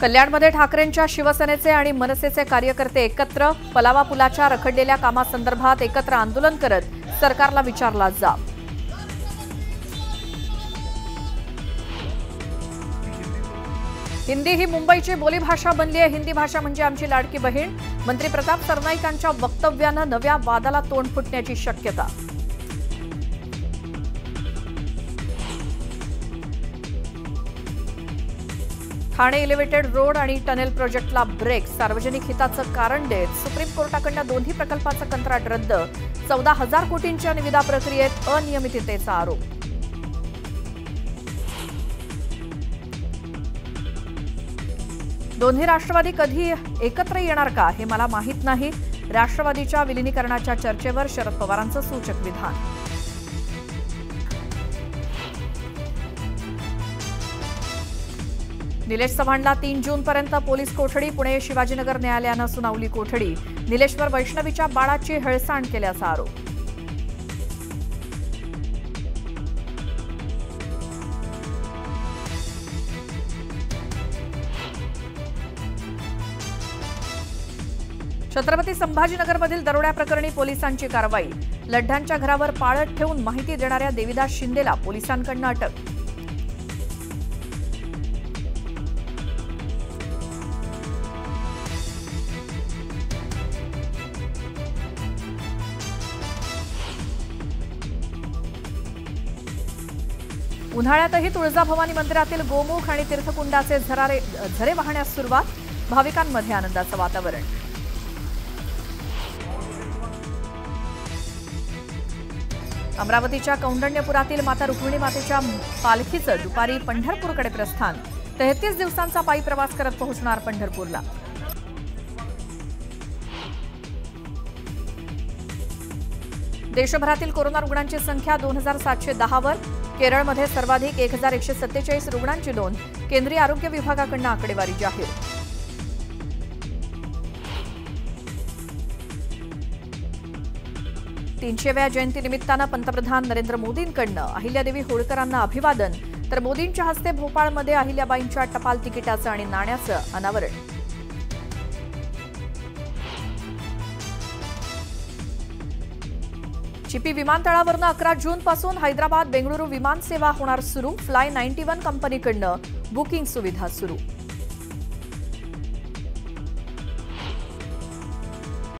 कल्याणमध्ये ठाकरेंच्या शिवसेनेचे आणि मनसेचे कार्यकर्ते एकत्र पलावा पुलाच्या रखडलेल्या कामासंदर्भात एकत्र आंदोलन करत सरकारला विचारला जाब। हिंदी ही मुंबईची बोलीभाषा बनली आहे। हिंदी भाषा म्हणजे आमची लाडकी बहीण। मंत्री प्रताप सरनाईकांच्या वक्तव्यानं नव्या वादाला तोंड फुटण्याची शक्यता। ठाणे एलिव्हेटेड रोड आणि टनेल प्रोजेक्टला ब्रेक। सार्वजनिक हिताचं कारण देत सुप्रीम कोर्टाकडून दोन्ही प्रकल्पाचं कंत्राट रद्द। 14,000 कोटींच्या निविदा प्रक्रियेत अनियमिततेचा आरोप। दोन्ही राष्ट्रवादी कधी एकत्र येणार का हे मला माहित नाही। राष्ट्रवादीच्या विलीनीकरणाच्या चर्चेवर शरद पवारांचं सूचक विधान। निलेश चव्हाणला 3 जूनपर्यंत पोलीस कोठडी। पुणे शिवाजीनगर न्यायालयानं सुनावली कोठडी। निलेशवर वैष्णवीच्या बाळाची हेळसांड केल्याचा आरोप। छत्रपती संभाजीनगरमधील दरोड्याप्रकरणी पोलिसांची कारवाई। लड्ढांच्या घरावर पाळत ठेवून माहिती देणाऱ्या देविदास शिंदेला पोलिसांकडून अटक। उन्हाळ्यातही तुळजाभवानी मंदिरातील गोमुख आणि तीर्थकुंडाचे झरे वाहण्यास सुरुवात। भाविकांमध्ये आनंदाचं वातावरण। अमरावतीच्या कौंडण्यपुरातील माता रुक्मिणी मातेच्या पालखीचं दुपारी पंढरपूरकडे प्रस्थान। 33 दिवसांचा पायी प्रवास करत पोहोचणार पंढरपूरला। देशभरातील कोरोना रुग्णांची संख्या 2710 वर। केरळमध्ये सर्वाधिक 1147 रुग्णांची नोंद। केंद्रीय आरोग्य विभागाकडून आकडेवारी जाहीर। तीनशेव्या जयंतीनिमित्तानं पंतप्रधान नरेंद्र मोदींकडून अहिल्यादेवी होळकरांना अभिवादन। तर मोदींच्या हस्ते भोपाळमध्ये अहिल्याबाईंच्या टपाल तिकिटाचं आणि नाण्याचं अनावरण। चिपी विमानतळावरून 11 जूनपासून हैदराबाद बेंगळुरू विमान सेवा होणार सुरू। फ्लाय 91 कंपनीकडून बुकिंग सुविधा सुरू।